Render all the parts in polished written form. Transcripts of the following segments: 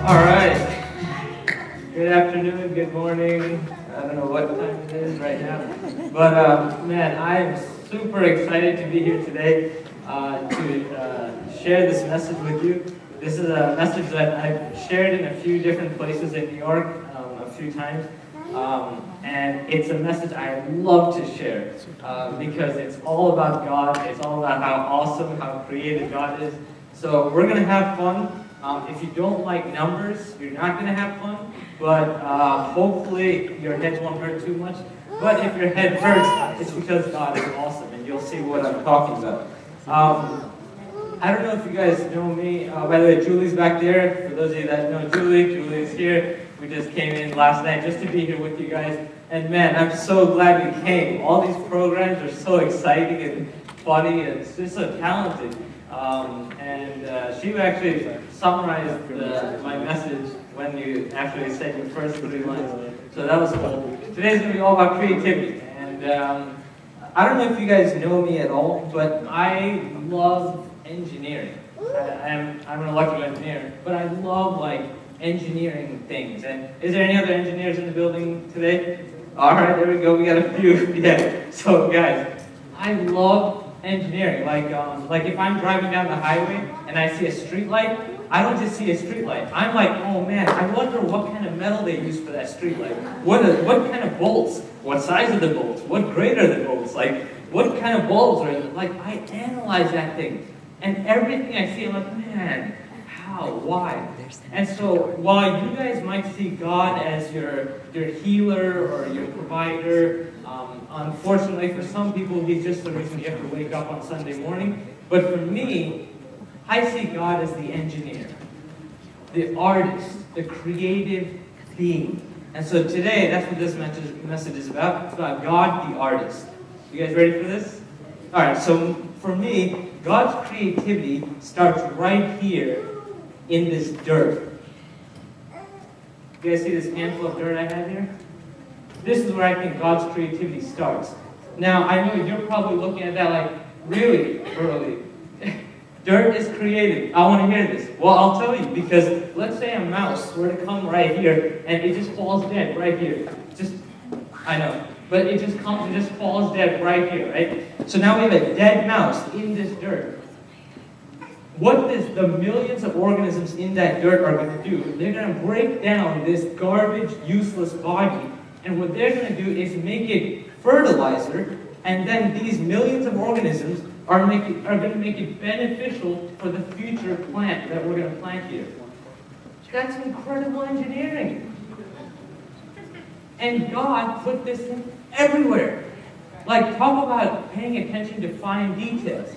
All right. Good afternoon, good morning. I don't know what time it is right now. But man, I am super excited to be here today to share this message with you. This is a message that I've shared in a few different places in New York a few times. And it's a message I love to share because it's all about God. It's all about how awesome, how creative God is. So we're going to have fun. If you don't like numbers, you're not going to have fun. But hopefully your head won't hurt too much. But if your head hurts, it's because God is awesome. And you'll see what I'm talking about. I don't know if you guys know me. By the way, Julie's back there. For those of you that know Julie's here. We just came in last night just to be here with you guys. And man, I'm so glad we came. All these programs are so exciting and funny and it's just so talented. She actually summarized my message when you actually said your first 3 lines. So that was cool. Today's going to be all about creativity. And I don't know if you guys know me at all, but I love engineering. I'm an electrical engineer, but I love engineering things. And is there any other engineers in the building today? All right, there we go. We got a few. Yeah. So guys, I love engineering. Like if I'm driving down the highway and I see a street light, I don't just see a street light. I'm like, oh man, I wonder what kind of metal they use for that street light. What kind of bolts? What size are the bolts? What grade are the bolts? What kind of bulbs are in? I analyze that thing. And everything I see, I'm like, man, how? Why? And so while you guys might see God as your healer or your provider, unfortunately for some people, he's just the reason you have to wake up on Sunday morning. But for me, I see God as the engineer, the artist, the creative being. And so today, that's what this message is about. It's about God, the artist. You guys ready for this? All right, so for me, God's creativity starts right here in this dirt. You guys see this handful of dirt I have here? This is where I think God's creativity starts. Now, I know you're probably looking at that like, really, Burly? Dirt is creative. I want to hear this. Well, I'll tell you, because let's say a mouse were to come right here, and it just falls dead right here. I know. But it just comes and just falls dead right here, right? So now we have a dead mouse in this dirt. What the millions of organisms in that dirt are going to do, they're going to break down this garbage, useless body, and what they're going to do is make it fertilizer, and then these millions of organisms are going to make it beneficial for the future plant that we're going to plant here. That's incredible engineering. And God put this in everywhere. Talk about paying attention to fine details.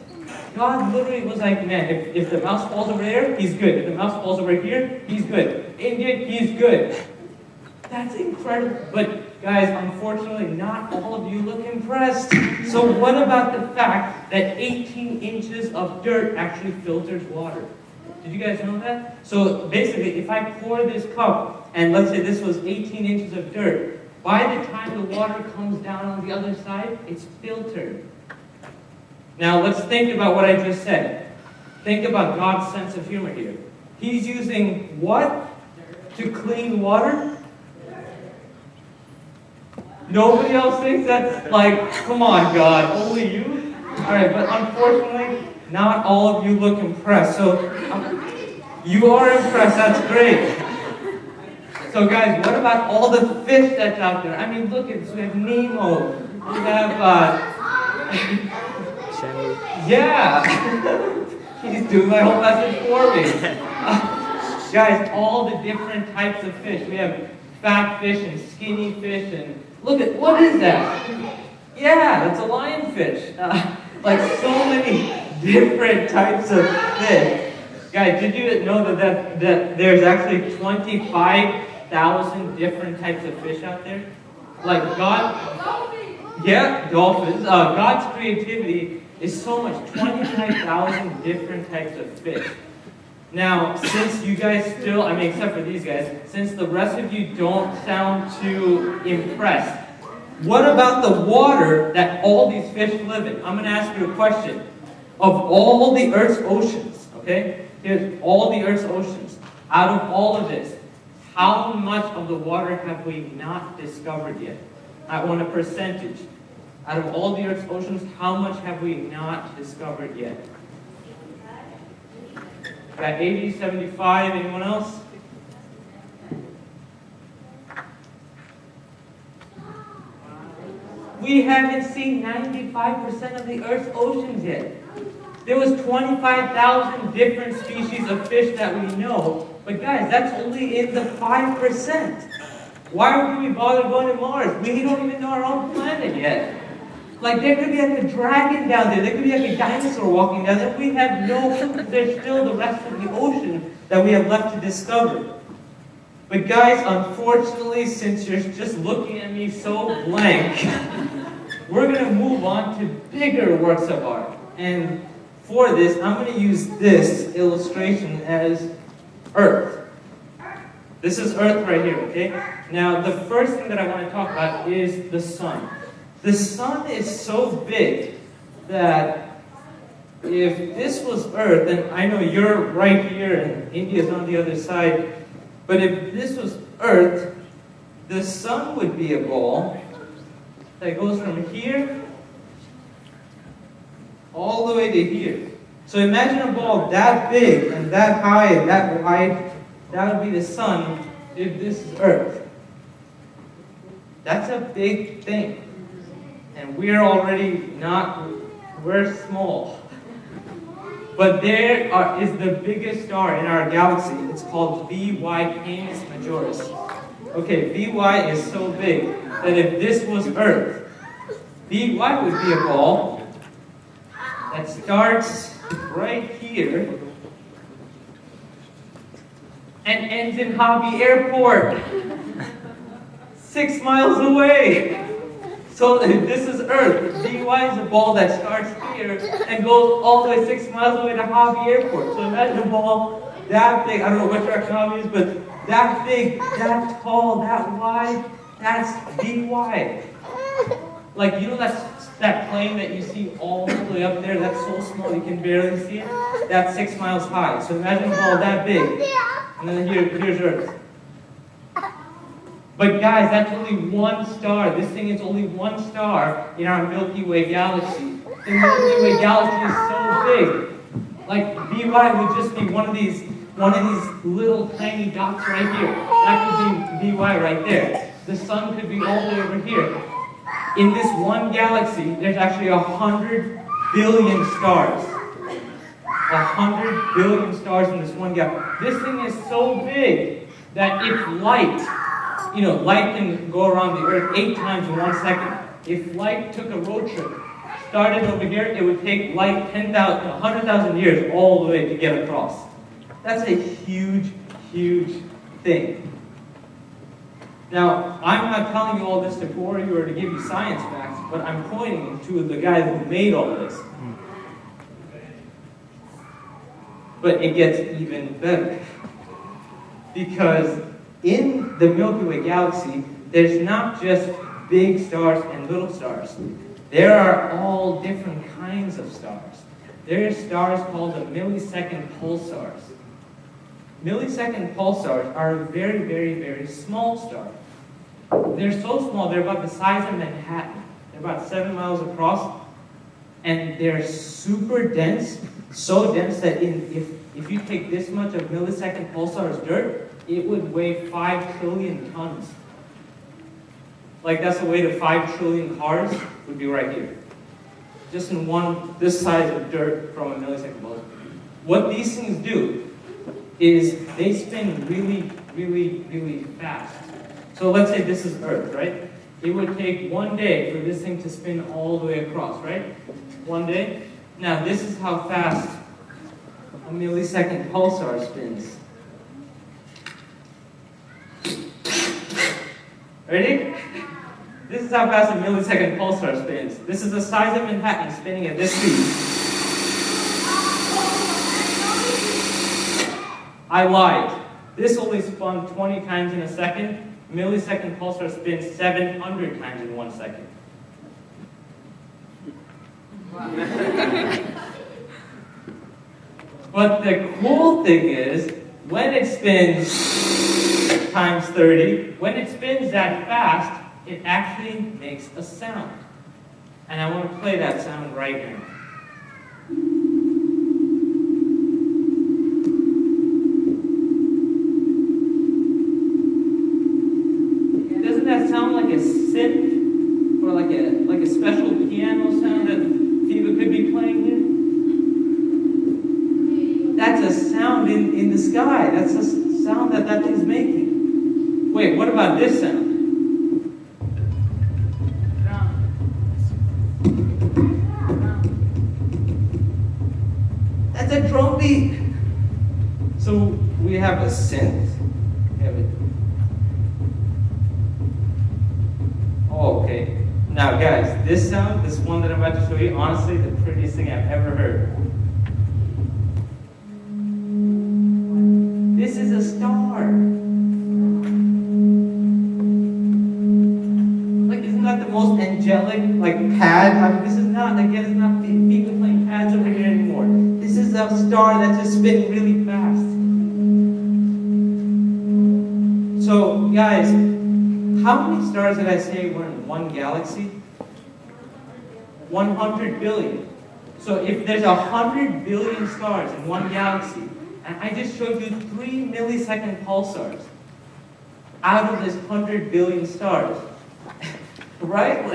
God literally was like, man, if the mouse falls over there, he's good. If the mouse falls over here, he's good. Indian, he's good. That's incredible. But guys, unfortunately, not all of you look impressed. So what about the fact that 18 inches of dirt actually filters water? Did you guys know that? So basically, if I pour this cup, and let's say this was 18 inches of dirt, by the time the water comes down on the other side, it's filtered. Now let's think about what I just said. Think about God's sense of humor here. He's using what to clean water? Nobody else thinks that's come on, God, only you? Alright, but unfortunately, not all of you look impressed. So, you are impressed, that's great. So guys, what about all the fish that's out there? I mean, look at this. We have Nemo. We have, yeah. He's doing my whole message for me. Guys, all the different types of fish. We have fat fish and skinny fish and look at, what is that? Yeah, that's a lionfish. So many different types of fish. Guys, did you know that there's actually 25,000 different types of fish out there? Yeah, dolphins. God's creativity is so much, 25,000 different types of fish. Now, since you guys still, except for these guys, since the rest of you don't sound too impressed, what about the water that all these fish live in? I'm going to ask you a question. Of all the Earth's oceans, okay? Here's all the Earth's oceans. Out of all of this, how much of the water have we not discovered yet? I want a percentage. Out of all the Earth's oceans, how much have we not discovered yet? Got 80, 75, anyone else? We haven't seen 95% of the Earth's oceans yet. There was 25,000 different species of fish that we know, but guys, that's only in the 5%. Why would we bother going to Mars? We don't even know our own planet yet. Like, there could be like a dragon down there. There could be like a dinosaur walking down there. We have no clue. There's still the rest of the ocean that we have left to discover. But guys, unfortunately, since you're just looking at me so blank, we're going to move on to bigger works of art. And for this, I'm going to use this illustration as Earth. This is Earth right here, okay? Now, the first thing that I want to talk about is the sun. The sun is so big that if this was Earth, and I know you're right here and India's on the other side, but if this was Earth, the sun would be a ball that goes from here all the way to here. So imagine a ball that big and that high and that wide. That would be the sun if this is Earth. That's a big thing. And we're already not, we're small. But there is the biggest star in our galaxy. It's called VY Canis Majoris. Okay, VY is so big that if this was Earth, VY would be a ball that starts right here and ends in Hobby Airport, 6 miles away. So this is Earth. VY is a ball that starts here and goes all the way 6 miles away to Hobby Airport. So imagine a ball that big, I don't know what direction Hobby is, but that big, that tall, that wide, that's VY. Like, you know that plane that you see all the way up there, that's so small you can barely see it? That's 6 miles high. So imagine a ball that big. And then here's Earth. But guys, that's only one star. This thing is only one star in our Milky Way galaxy. The Milky Way galaxy is so big. Like, VY would just be one of these little tiny dots right here. That could be VY right there. The sun could be all the way over here. In this one galaxy, there's actually 100 billion stars. 100 billion stars in this one galaxy. This thing is so big that if light can go around the Earth 8 times in 1 second. If light took a road trip, started over here, it would take light 100,000 years all the way to get across. That's a huge, huge thing. Now, I'm not telling you all this to bore you or to give you science facts, but I'm pointing to the guy who made all this. But it gets even better. Because in the Milky Way galaxy, there's not just big stars and little stars. There are all different kinds of stars. There are stars called the millisecond pulsars. Millisecond pulsars are a very, very, very small star. They're so small, they're about the size of Manhattan. They're about 7 miles across, and they're super dense, so dense that if you take this much of millisecond pulsars dirt, it would weigh 5 trillion tons. Like, that's the weight of 5 trillion cars would be right here. Just in this size of dirt from a millisecond pulsar. What these things do is they spin really, really, really fast. So let's say this is Earth, right? It would take 1 day for this thing to spin all the way across, right? 1 day. Now, this is how fast a millisecond pulsar spins. Ready? This is how fast a millisecond pulsar spins. This is the size of Manhattan spinning at this speed. I lied. This only spun 20 times in a second. Millisecond pulsar spins 700 times in 1 second. But the cool thing is when it spins times 30, when it spins that fast, it actually makes a sound. And I want to play that sound right now. Doesn't that sound like a synth? Or like a special piano sound that people could be playing here? That's a sound in the sky. That's a sound that thing's making. Wait, what about this sound? That's a drum beat. So we have a synth. Oh, okay. Now guys, this sound, this one that I'm about to show you, honestly, the prettiest thing I've ever heard. This is a star. Like, isn't that the most angelic, like, pad? I mean, this is not, again, it's not people playing pads over here anymore. This is a star that's just spinning really fast. So, guys, how many stars did I say were in one galaxy? 100 billion. So if there's 100 billion stars in one galaxy, and I just showed you 3 millisecond pulsars out of this 100 billion stars, right?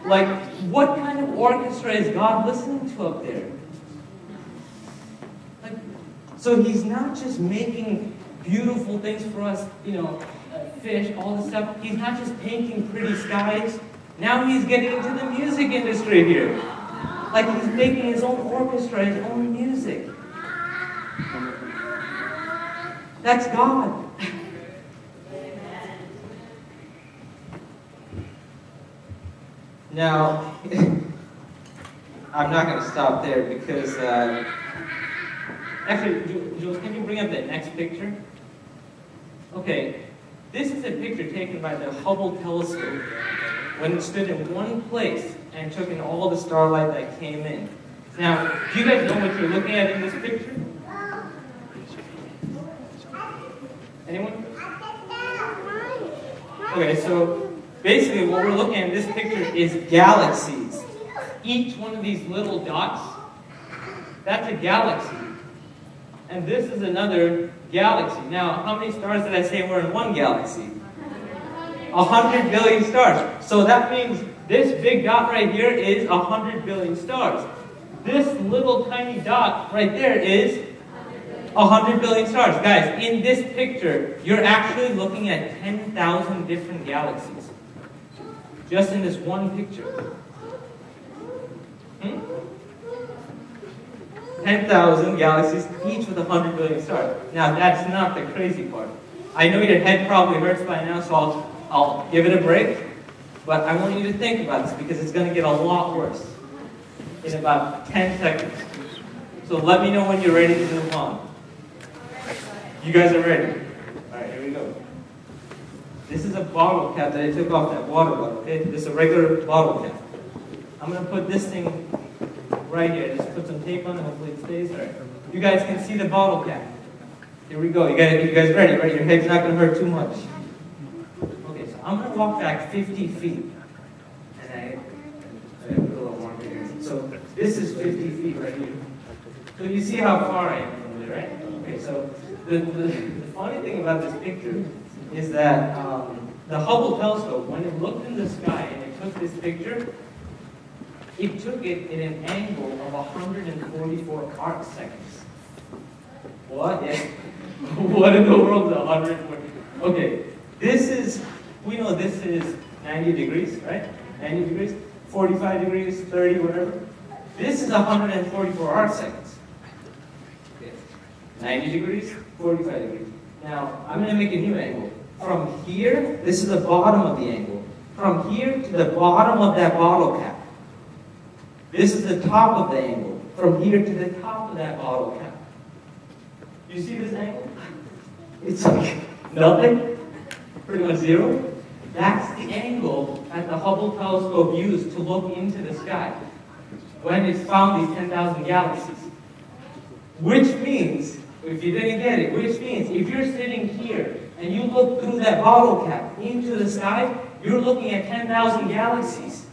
Like, what kind of orchestra is God listening to up there? Like, so he's not just making beautiful things for us, you know, fish, all this stuff. He's not just painting pretty skies. Now he's getting into the music industry here. Like, he's making his own orchestra, his own music. That's God. Now, I'm not going to stop there because, actually, Jules, can you bring up that next picture? Okay, this is a picture taken by the Hubble telescope when it stood in one place and took in all the starlight that came in. Now, do you guys know what you're looking at in this picture? Anyone? Okay, so basically what we're looking at in this picture is galaxies. Each one of these little dots, that's a galaxy. And this is another galaxy. Now, how many stars did I say were in one galaxy? 100 billion stars. So that means this big dot right here is 100 billion stars. This little tiny dot right there is 100 billion stars. Guys, in this picture, you're actually looking at 10,000 different galaxies. Just in this one picture. 10,000 galaxies, each with 100 billion stars. Now, that's not the crazy part. I know your head probably hurts by now, so I'll give it a break. But I want you to think about this because it's going to get a lot worse in about 10 seconds. So let me know when you're ready to move on. You guys are ready? All right, here we go. This is a bottle cap that I took off that water bottle, okay? This is a regular bottle cap. I'm going to put this thing right here. Just put some tape on it, hopefully it stays. All right. You guys can see the bottle cap. Here we go. You guys ready? Right? Your head's not going to hurt too much. Okay, so I'm going to walk back 50 feet. And I put a little marker here. So this is 50 feet right here. So you see how far I am from there, right? Okay, so the funny thing about this picture is that the Hubble telescope, when it looked in the sky and it took this picture, it took it in an angle of 144 arc seconds. What? Yeah. What in the world is 140? Okay, we know this is 90 degrees, right? 90 degrees, 45 degrees, 30, whatever. This is 144 arc seconds. Okay. 90 degrees, 45 degrees. Now, I'm going to make a new angle. From here, this is the bottom of the angle. From here to the bottom of that bottle cap. This is the top of the angle. From here to the top of that bottle cap. You see this angle? It's like nothing. Pretty much zero. That's the angle that the Hubble telescope used to look into the sky when it found these 10,000 galaxies. Which means If you didn't get it, which means if you're sitting here and you look through that bottle cap into the sky, you're looking at 10,000 galaxies.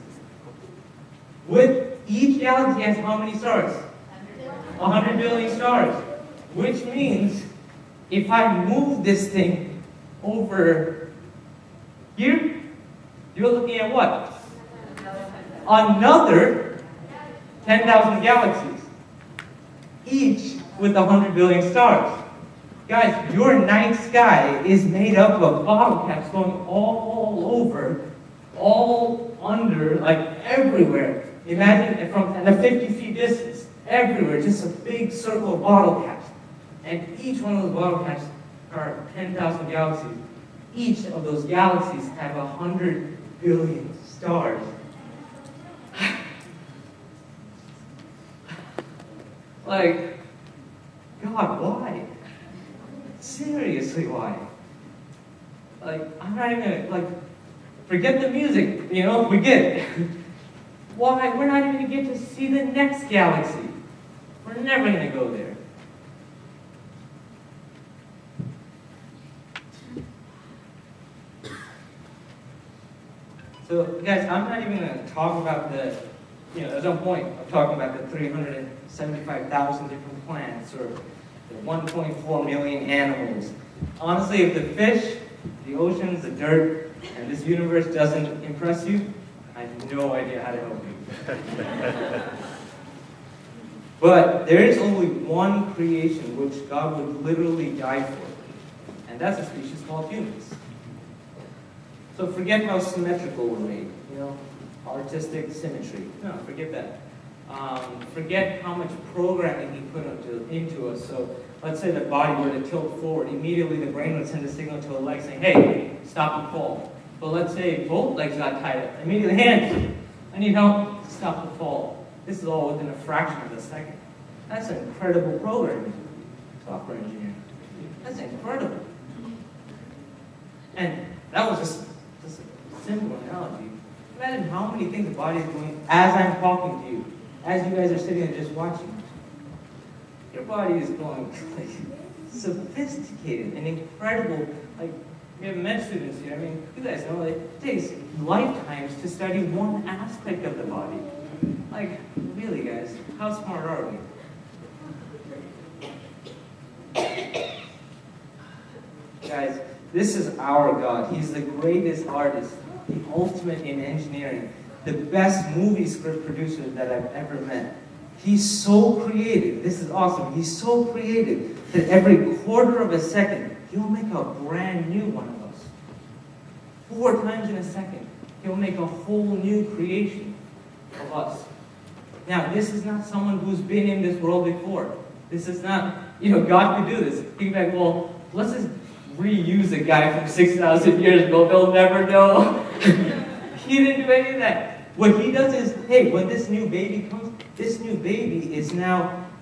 With each galaxy has how many stars? 100 billion stars. Which means if I move this thing over here, you're looking at what? Another 10,000 galaxies. Each with 100 billion stars. Guys, your night sky is made up of bottle caps going all over, all under, like everywhere. Imagine from a 50 feet distance, everywhere, just a big circle of bottle caps. And each one of those bottle caps are 10,000 galaxies. Each of those galaxies have 100 billion stars. Like, God, why? Seriously, why? Like, I'm not even gonna, forget the music, forget it. Why? We're not even gonna get to see the next galaxy. We're never gonna go there. So, guys, I'm not even gonna talk about there's no point of talking about the 375,000 different plants or the 1.4 million animals. Honestly, if the fish, the oceans, the dirt, and this universe doesn't impress you, I have no idea how to help you. But there is only one creation which God would literally die for, and that's a species called humans. So forget how symmetrical we're made, artistic symmetry. No, forget that. Forget how much programming he put into us. So let's say the body were to tilt forward. Immediately the brain would send a signal to the leg saying, hey, stop and fall. But let's say both legs got tied up. Immediately, hands, I need help, stop the fall. This is all within a fraction of a second. That's incredible programming, software engineering. That's incredible. And that was just a simple analogy. Imagine how many things the body is doing as I'm talking to you, as you guys are sitting there just watching. Your body is going sophisticated and incredible. We have med students here. You guys know it takes lifetimes to study one aspect of the body. Really, guys, how smart are we? Guys, this is our God. He's the greatest artist, the ultimate in engineering, the best movie script producer that I've ever met. He's so creative. This is awesome. He's so creative that every quarter of a second, he'll make a brand new one of us. 4 times in a second, he'll make a whole new creation of us. Now, this is not someone who's been in this world before. This is not, God could do this. He'd be like, well, let's just reuse a guy from 6,000 years ago. They'll never know. He didn't do any of that. What he does is, hey, when this new baby comes, this new baby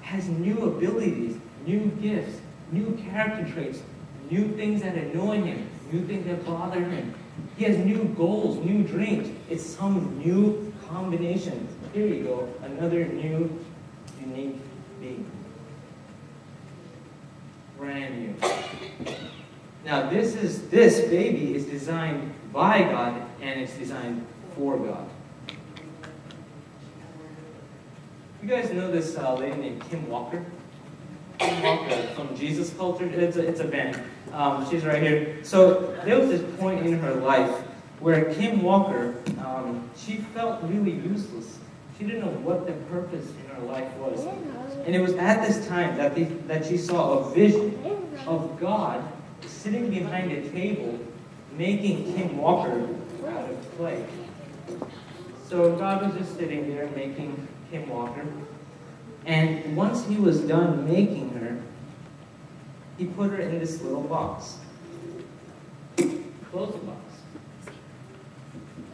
has new abilities, new gifts, new character traits, new things that annoy him, new things that bother him. He has new goals, new dreams. It's some new combination. Here you go, another new, unique being. Brand new. Now this baby is designed by God and it's designed for God. You guys know this lady named Kim Walker? Kim Walker from Jesus Culture. It's a band. She's right here. So there was this point in her life where Kim Walker, she felt really useless. She didn't know what the purpose in her life was. And it was at this time that she saw a vision of God sitting behind a table making Kim Walker out of clay. So God was just sitting there making Kim Walker. And once he was done making her, he put her in this little box. Close the box.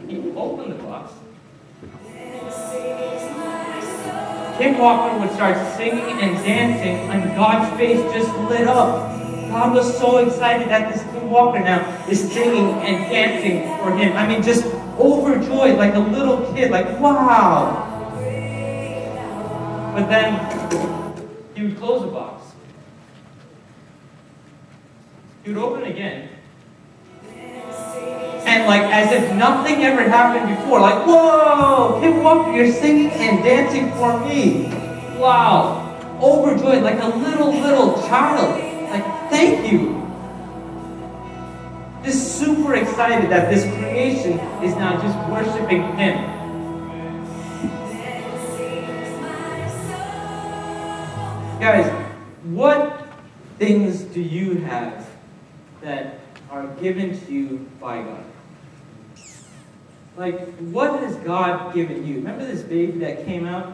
He opened the box. Kim Walker would start singing and dancing, and God's face just lit up. God was so excited that this Kim Walker now is singing and dancing for him. Just overjoyed like a little kid, like, wow. But then he would close the box. he would open it again. And like as if nothing ever happened before, like, whoa, Kim Walker, you're singing and dancing for me. Wow. Overjoyed, like a little child. Like, thank you. Just super excited that this creation is now just worshiping him. Guys, what things do you have that are given to you by God? Like, what has God given you? Remember this baby that came out?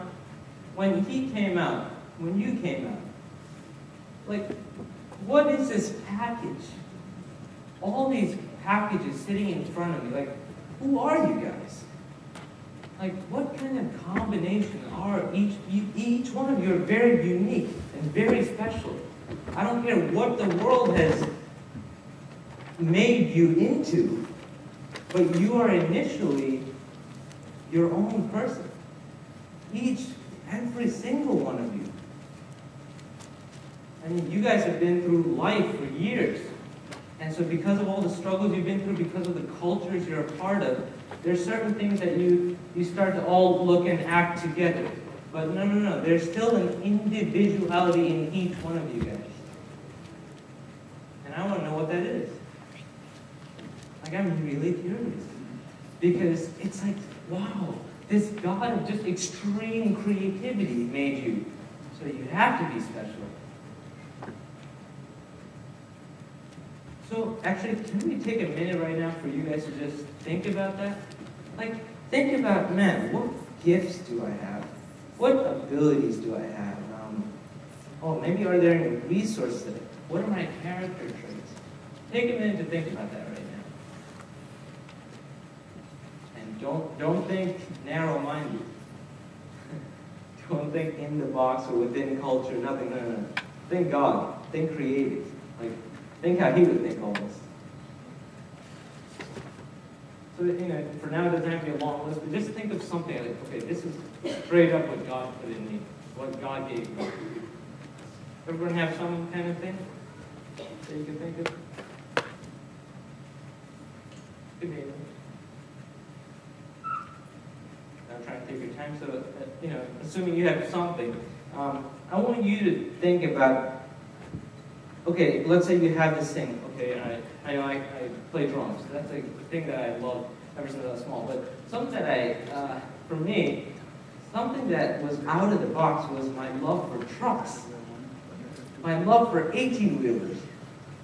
When he came out, when you came out, like, what is this package? All these packages sitting in front of me, like, who are you guys? Like, what kind of combination are each one of you are very unique and very special. I don't care what the world has made you into, but you are initially your own person. Every single one of you. I mean, you guys have been through life for years. And so because of all the struggles you've been through, because of the cultures you're a part of, there's certain things that you start to all look and act together. But no. There's still an individuality in each one of you guys. And I want to know what that is. Like, I'm really curious. Because it's like, wow, this God of just extreme creativity made you. So you have to be special. So actually, can we take a minute right now for you guys to just think about that? Like, think about, man, what gifts do I have? What abilities do I have? Maybe are there any resources? What are my character traits? Take a minute to think about that right now. And don't think narrow-minded. Don't think in the box or within culture, nothing, no. Think God. Think creative. Like, think how he would think almost. So, for now it doesn't have to be a long list, but just think of something like, okay, this is straight up what God put in me, what God gave me. Everyone have some kind of thing that you can think of? Could be. I'm trying to take your time, so, assuming you have something, I want you to think about, okay, let's say you have this thing. Okay, I play drums. That's a thing that I love ever since I was small. But something that for me, something that was out of the box was my love for trucks. My love for 18-wheelers.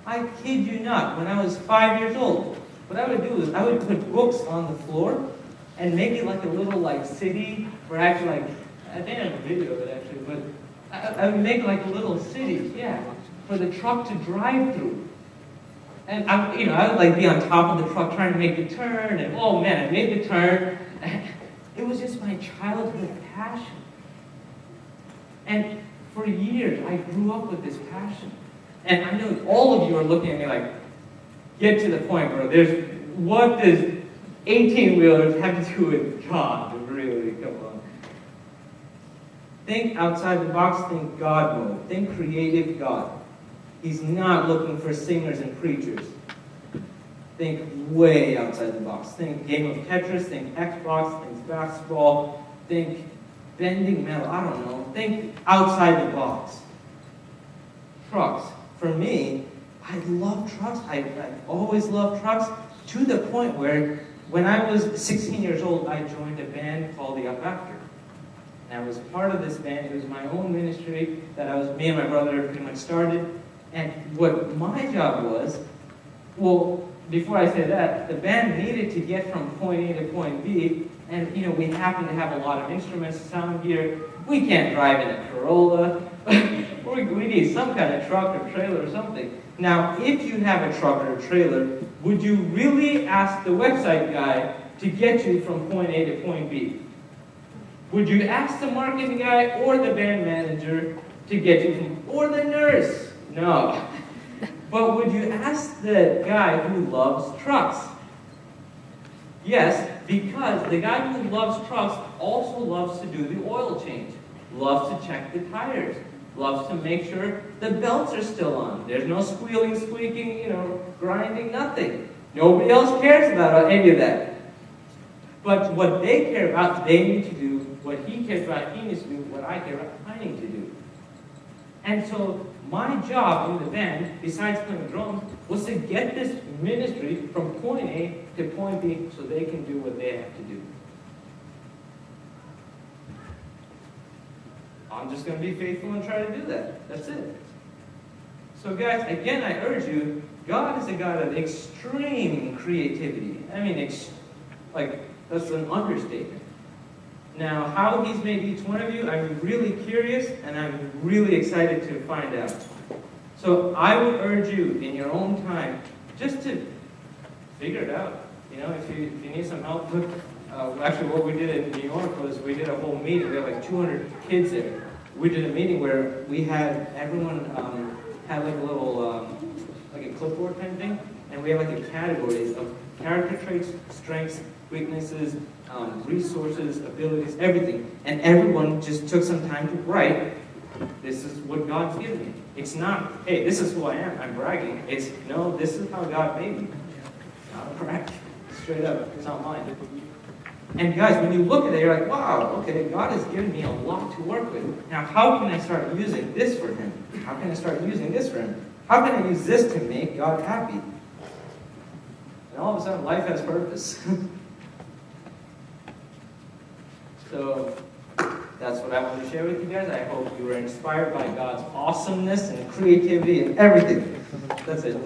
I kid you not, when I was 5 years old, what I would do is I would put books on the floor and make it like a little city where I think I have a video of it actually, but I would make like a little city, yeah, for the truck to drive through. And I would be on top of the truck trying to make the turn, and oh man, I made the turn. It was just my childhood passion. And for years, I grew up with this passion. And I know all of you are looking at me like, get to the point, bro. What does 18-wheelers have to do with God? Really, come on. Think outside the box, think God mode. Think creative God. He's not looking for singers and preachers. Think way outside the box. Think game of Tetris, think Xbox, think basketball, think bending metal, I don't know. Think outside the box. Trucks. For me, I love trucks. I've always loved trucks to the point where when I was 16 years old, I joined a band called the Up After. And I was part of this band. It was my own ministry that me and my brother pretty much started. And what my job was, well, before I say that, the band needed to get from point A to point B, and we happen to have a lot of instruments, sound gear. We can't drive in a Corolla. we need some kind of truck or trailer or something. Now, if you have a truck or a trailer, would you really ask the website guy to get you from point A to point B? Would you ask the marketing guy or the band manager to get you or the nurse? No. But would you ask the guy who loves trucks? Yes, because the guy who loves trucks also loves to do the oil change, loves to check the tires, loves to make sure the belts are still on. There's no squealing, squeaking, grinding, nothing. Nobody else cares about any of that. But what they care about, they need to do. What he cares about, he needs to do. What I care about, I need to do. And so my job in the band, besides playing drums, was to get this ministry from point A to point B so they can do what they have to do. I'm just going to be faithful and try to do that. That's it. So guys, again, I urge you, God is a God of extreme creativity. I mean, that's an understatement. Now, how he's made each one of you, I'm really curious, and I'm really excited to find out. So I would urge you, in your own time, just to figure it out. If you need some help, actually what we did in New York was we did a whole meeting. We had like 200 kids there. We did a meeting where we had everyone had like a little, like a clipboard kind of thing, and we had like a categories of character traits, strengths, weaknesses, resources, abilities, everything. And everyone just took some time to write, this is what God's given me. It's not, hey, this is who I am, I'm bragging. It's, no, this is how God made me. Not a brag. Straight up, it's not mine. And guys, when you look at it, you're like, wow, okay, God has given me a lot to work with. Now, how can I start using this for Him? How can I start using this for Him? How can I use this to make God happy? And all of a sudden, life has purpose. So, that's what I wanted to share with you guys. I hope you were inspired by God's awesomeness and creativity and everything. That's it.